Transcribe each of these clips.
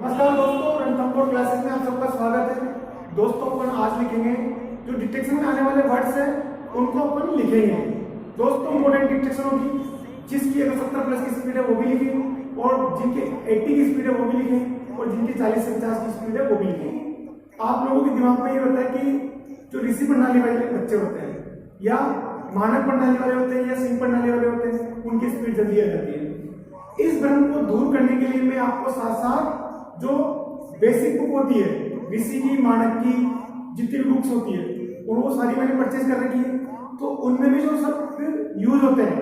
नमस्कार दोस्तों, रणथंभौर क्लासेस में आप सबका स्वागत है। दोस्तों अपन आज लिखेंगे जो डिक्टेशन में आने वाले वर्ड्स हैं उनको अपन लिखेंगे। दोस्तों मॉडर्न डिक्टेशन होगी जिसकी अगर 70 प्लस की स्पीड है वो भी लिखें, और जिनके 80 की स्पीड है वो भी लिखें, और जिनकी 40 से 50 की स्पीड है वो भी लिखें। आप लोगों के दिमाग में ये होता है कि जो ऋषि प्रणाली वाले बच्चे होते हैं या मानक प्रणाली वाले होते हैं या सिंह प्रणाली वाले होते हैं उनकी स्पीड जल्दी आ जाती है। इस भ्रम को दूर करने के लिए मैं आपको साथ साथ जो बेसिक बुक होती है ऋषि की, मानक की, जितनी भी बुक्स होती है और वो सारी मैंने परचेज कर रखी है। तो उनमें भी जो शब्द यूज होते हैं,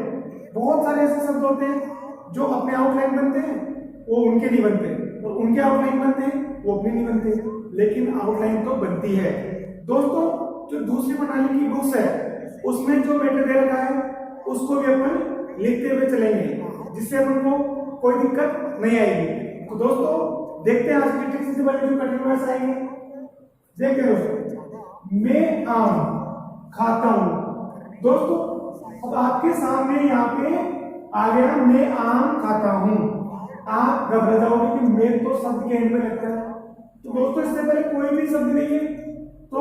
बहुत सारे ऐसे शब्द होते हैं जो अपने आउटलाइन बनते हैं वो उनके नहीं बनते, और उनके आउटलाइन बनते हैं वो अपने नहीं बनते, लेकिन आउटलाइन तो बनती है। दोस्तों जो दूसरी प्रणाली की बुक्स है उसमें जो मैटर दे रखा है उसको भी अपन लिखते हुए चलेंगे, जिससे अपन को कोई दिक्कत नहीं आएगी। तो दोस्तों देखते हैं आज की ट्रिक से वाले जो कठिन वर्ड्स आएंगे। देखते हैं दोस्तों, मैं आम खाता हूं। दोस्तों अब आपके सामने यहाँ पे आ गया मैं आम खाता हूं। आप घबरा जाओगे कि मैं तो शब्द के एंड में लगता है। तो दोस्तों इससे पहले कोई भी शब्द नहीं है, तो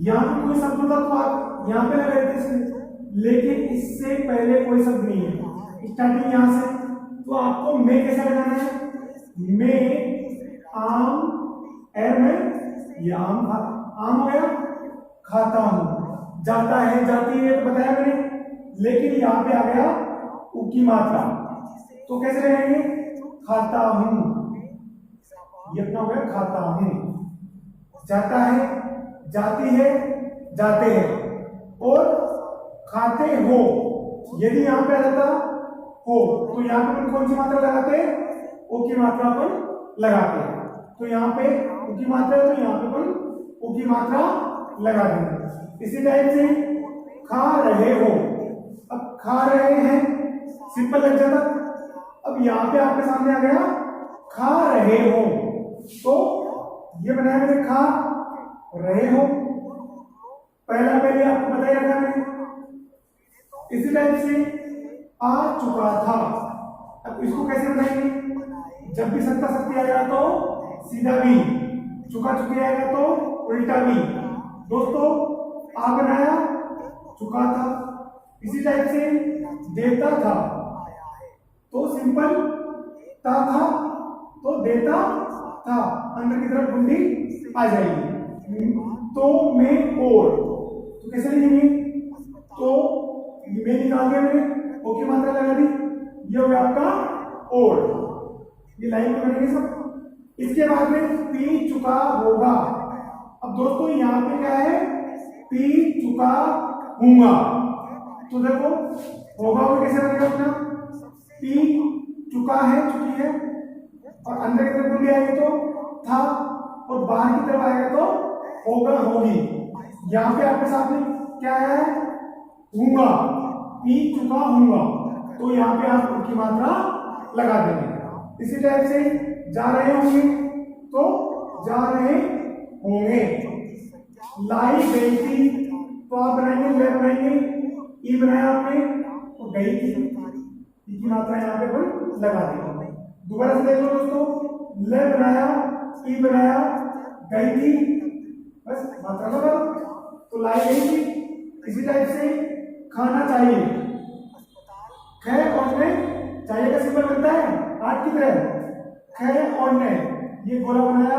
यहाँ पे कोई शब्द होता तो आप यहाँ पे लगा देते, लेकिन इससे पहले कोई शब्द नहीं है। स्टार्टिंग यहाँ से, तो आपको मैं कैसे लगाना है? मैं आम, एर में ये आम आम हो गया, खाता हूं। जाता है, जाती है तो बताया मैंने, लेकिन यहाँ पे आ गया उ की मात्रा, तो कैसे लगाएंगे? खाता हूं, ये अपना हो गया खाता हूं। जाता है, जाती है, जाते हैं, और खाते हो। यदि यहाँ पे आ जाता हो तो यहाँ पे अपन कौन सी मात्रा लगाते हैं? ओ की मात्रा अपन लगाते हैं। तो यहाँ पे ओ की मात्रा है तो यहाँ पे अपन ओ की मात्रा लगा देंगे। इसी टाइप से खा रहे हो, अब खा रहे हैं सिंपल लग जाता। अब यहाँ पे आपके सामने आ गया खा रहे हो, तो ये बनाया मैंने खा रहे हो, पहले आपको बताया रखा मैंने। इसी टाइप से आ चुका था, अब इसको कैसे बनाएंगे? जब भी सत्ता शक्ति आएगा तो सीधा भी, चुका चुके आएगा तो उल्टा भी। दोस्तों आ बनाया चुका था। इसी टाइप से देता था, तो सिंपल था तो देता था, अंदर की तरफ गुंडी आ जाएगी। तो मैं और, तो कैसे लिखेंगे? तो मैं निकाल दिया मैंने, ओ की मात्रा लगा दी, ये हो गया आपका और। ये लाइन में बनेगी सब। इसके बाद में पी चुका होगा। अब दोस्तों यहाँ पे क्या है? पी चुका हूंगा। तो देखो होगा वो कैसे बनेगा अपना? पी चुका है, चुकी है, और अंदर की तरफ बोली आएगी तो था, और बाहर की तरफ आएगा तो होगा, होगी। यहाँ पे आपके सामने क्या है? हूंगा, पी चुका हूंगा, तो यहाँ पे आप उनकी मात्रा लगा देंगे। इसी टाइप से जा रहे होंगे तो जा रहे होंगे। लाई गई थी, तो आप बनाएंगे ले बनाएंगे, ई बनाया आपने तो गई थी, ई की मात्रा यहाँ पे अपन लगा देंगे। दोबारा से देख लो दोस्तों, ले बनाया, ई बनाया, गई थी, बस मात्रा लगा दो, तो लाई गई थी। इसी टाइप से खाना चाहिए, खे और ने, चाहिए का सिंबल बनता है आठ की तरह, खे और ने, ये गोला बनाया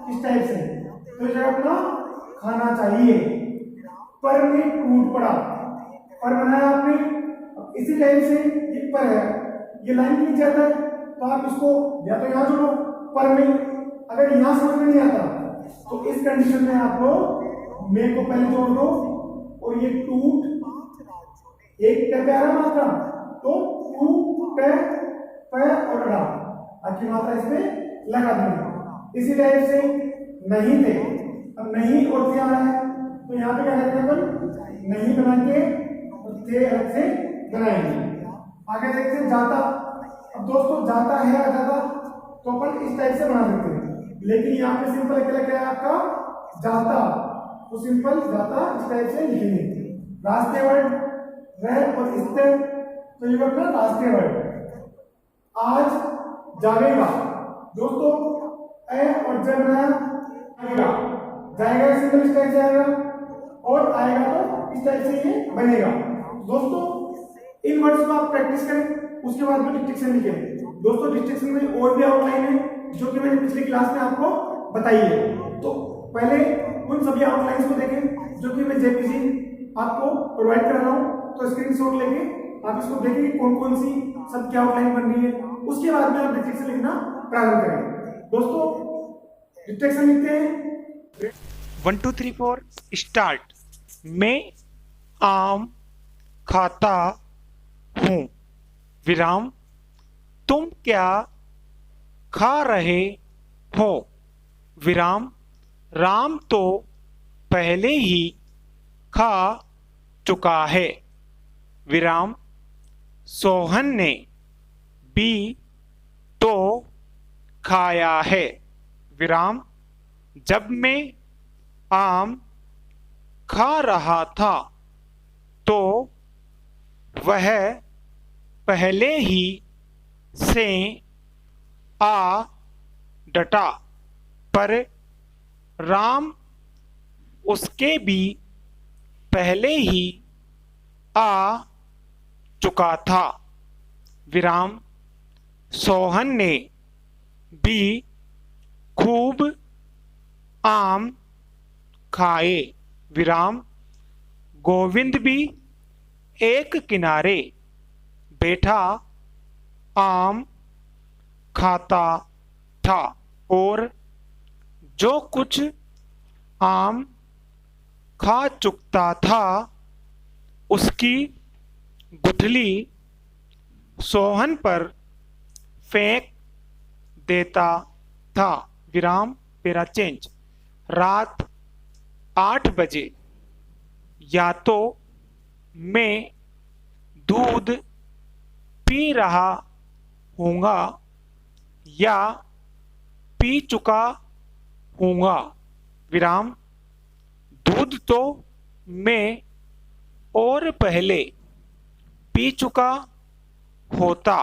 इस टाइप से, तो ये अपना खाना चाहिए। पर में टूट पड़ा, पर बनाया आपने। इसी टाइप से ये पर है, ये लाइन के नीचे आता है, तो आप इसको या तो यहाँ जोड़ो पर में, अगर यहाँ समझ में नहीं आता तो इस कंडीशन में आप लोग में को पहले जोड़ दो, और ये टूट एक पे आ रहा मात्रा, तो टू पे और अड़ा अच्छी मात्रा इसमें लगा देंगे। इसी टाइप से नहीं थे, अब नहीं और थे आ रहा है, तो यहाँ पे क्या करते हैं अपन? नहीं बना के और थे अलग से बनाएंगे। आगे देखते हैं जाता। अब दोस्तों जाता है आ जाता, तो अपन इस टाइप से बना देते हैं, लेकिन यहाँ पे सिंपल क्या है आपका? जाता, तो सिंपल जाता इस टाइप से लिखेंगे। रास्ते वर्ड रह और इससे, तो ये अपना रास्ते वर्ड। आज जागेगा, दोस्तों ए और जब ना आएगा जाएगा सिंपल इस टाइप से आएगा और आएगा तो इस टाइप से ये बनेगा। दोस्तों इन वर्ड्स को आप प्रैक्टिस करें, उसके बाद में डिक्टेशन लिखें। दोस्तों डिक्टेशन में और भी आउटलाइन है जो कि मैंने पिछली क्लास में आपको बताई है, तो पहले उन सभी आउटलाइंस को देखें जो कि मैं जेपीजी आपको प्रोवाइड कर रहा हूं। तो स्क्रीनशॉट लेके आप इसको देखें कि कौन कौन सी सब क्या आउटलाइन बन रही है, उसके बाद में आप डिक्टेशन लिखना प्रारंभ करें। दोस्तों डिक्टेशन लिखते हैं 1 2 3 4 स्टार्ट। मैं आम खाता हूँ विराम तुम क्या खा रहे हो विराम राम तो पहले ही खा चुका है विराम सोहन ने भी तो खाया है विराम जब मैं आम खा रहा था तो वह पहले ही से आ डटा पर राम उसके भी पहले ही आ चुका था विराम सोहन ने भी खूब आम खाए विराम गोविंद भी एक किनारे बैठा आम खाता था और जो कुछ आम खा चुकता था उसकी गुठली सोहन पर फेंक देता था विराम पेरा चेंज रात 8 बजे या तो मैं दूध पी रहा हूँगा या पी चुका हूँगा विराम दूध तो मैं और पहले पी चुका होता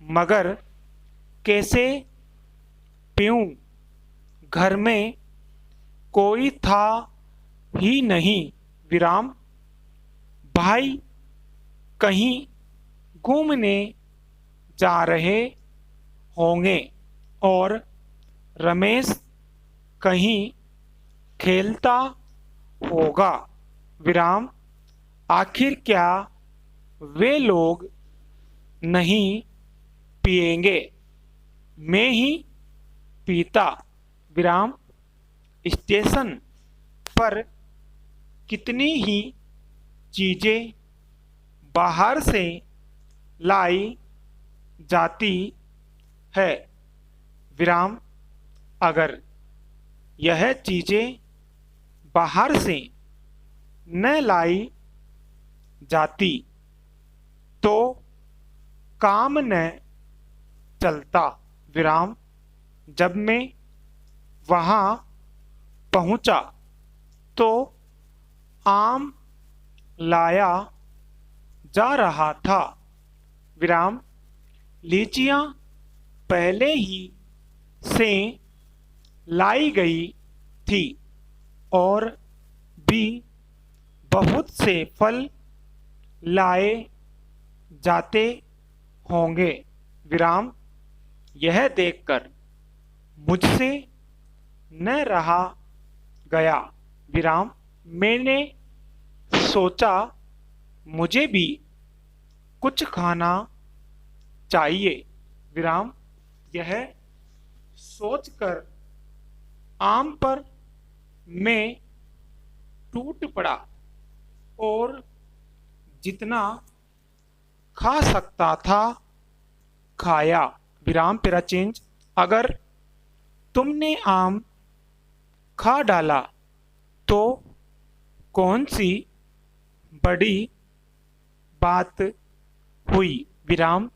मगर कैसे पीऊँ घर में कोई था ही नहीं विराम भाई कहीं घूमने जा रहे होंगे और रमेश कहीं खेलता होगा विराम आखिर क्या वे लोग नहीं पिएंगे मैं ही पीता विराम स्टेशन पर कितनी ही चीज़ें बाहर से लाई जाती है विराम अगर यह चीज़ें बाहर से न लाई जाती तो काम न चलता विराम जब मैं वहाँ पहुँचा तो आम लाया जा रहा था विराम लीचियाँ पहले ही से लाई गई थी और भी बहुत से फल लाए जाते होंगे विराम यह देखकर मुझसे न रहा गया विराम मैंने सोचा मुझे भी कुछ खाना चाहिए विराम यह सोचकर आम पर मैं टूट पड़ा और जितना खा सकता था खाया विराम पेरा चेंज अगर तुमने आम खा डाला तो कौन सी बड़ी बात हुई विराम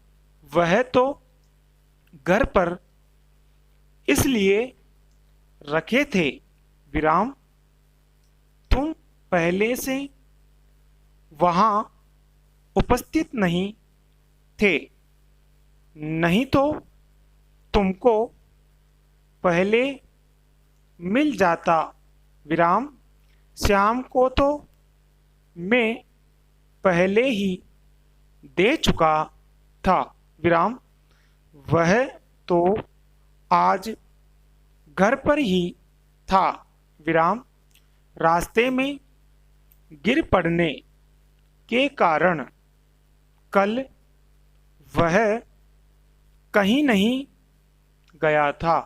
वह तो घर पर इसलिए रखे थे विराम तुम पहले से वहाँ उपस्थित नहीं थे नहीं तो तुमको पहले मिल जाता विराम, श्याम को तो मैं पहले ही दे चुका था विराम, वह तो आज घर पर ही था विराम, रास्ते में गिर पड़ने के कारण कल वह कहीं नहीं गया था,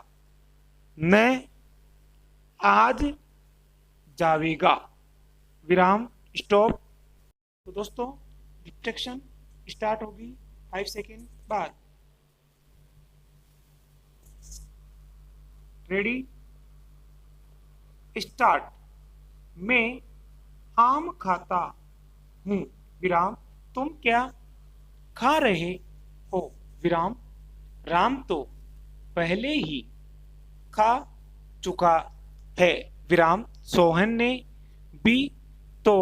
मैं आज जावेगा विराम स्टॉप। तो दोस्तों डिटेक्शन स्टार्ट होगी 5 सेकेंड बाद। Ready start. मैं आम खाता हूँ विराम, तुम क्या खा रहे हो विराम, राम तो पहले ही खा चुका है विराम, सोहन ने भी तो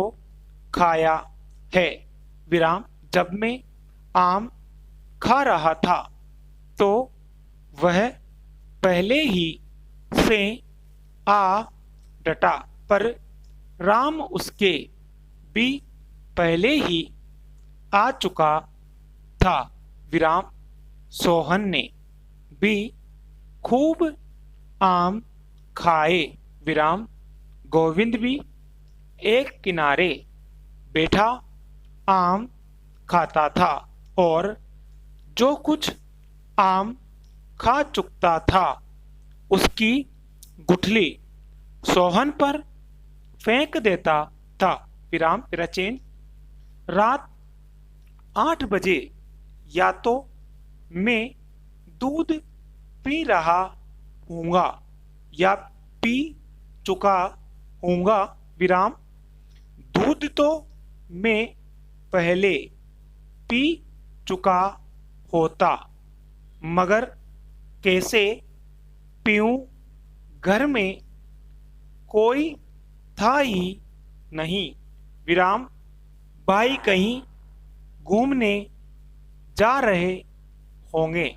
खाया है विराम, जब मैं आम खा रहा था तो वह पहले ही से आ डटा, पर राम उसके भी पहले ही आ चुका था विराम, सोहन ने भी खूब आम खाए विराम, गोविंद भी एक किनारे बैठा आम खाता था और जो कुछ आम खा चुकता था उसकी गुठली सोहन पर फेंक देता था विराम, तेरा चेंज। रात 8 बजे या तो मैं दूध पी रहा हूँगा या पी चुका हूँगा विराम, दूध तो मैं पहले पी चुका होता, मगर कैसे पीऊँ, घर में कोई था ही नहीं विराम, भाई कहीं घूमने जा रहे होंगे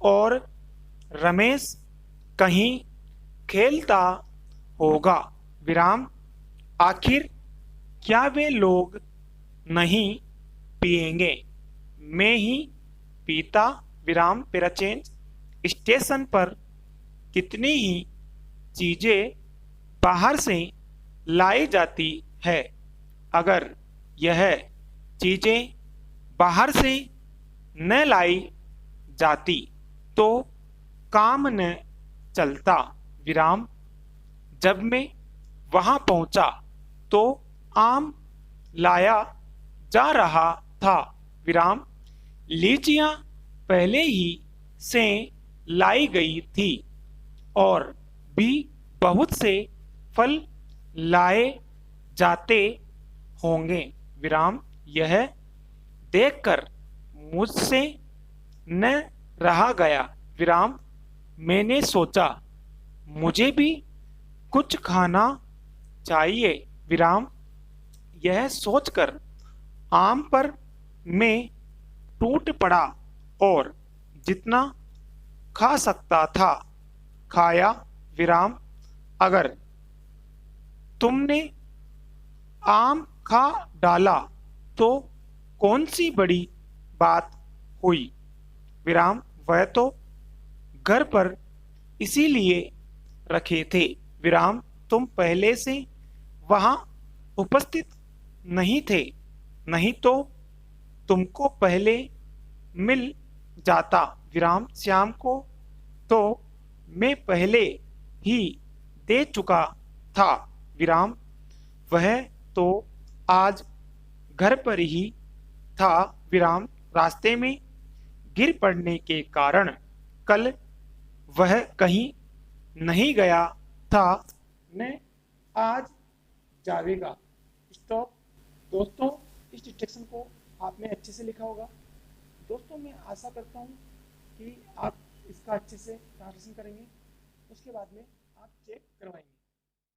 और रमेश कहीं खेलता होगा विराम, आखिर क्या वे लोग नहीं पिएंगे, मैं ही पीता विराम, तेरा चेंज। स्टेशन पर कितनी ही चीजें बाहर से लाई जाती है, अगर यह चीजें बाहर से न लाई जाती तो काम न चलता विराम, जब मैं वहां पहुंचा तो आम लाया जा रहा था विराम, लीचियां पहले ही से लाई गई थी और भी बहुत से फल लाए जाते होंगे विराम, यह देखकर मुझसे न रहा गया विराम, मैंने सोचा मुझे भी कुछ खाना चाहिए विराम, यह सोचकर आम पर मैं टूट पड़ा और जितना खा सकता था खाया विराम, अगर तुमने आम खा डाला तो कौन सी बड़ी बात हुई विराम, वह तो घर पर इसीलिए रखे थे विराम, तुम पहले से वहां उपस्थित नहीं थे, नहीं तो तुमको पहले मिल जाता विराम, श्याम को तो मैं पहले ही दे चुका था विराम, वह तो आज घर पर ही था विराम, रास्ते में गिर पड़ने के कारण कल वह कहीं नहीं गया था, मैं आज जावेगा स्टॉप। दोस्तों इस डिटेक्शन को आपने अच्छे से लिखा होगा दोस्तों, मैं आशा करता हूँ कि आप इसका अच्छे से ट्रांसलेशन करेंगे, उसके बाद में आप चेक करवाएंगे।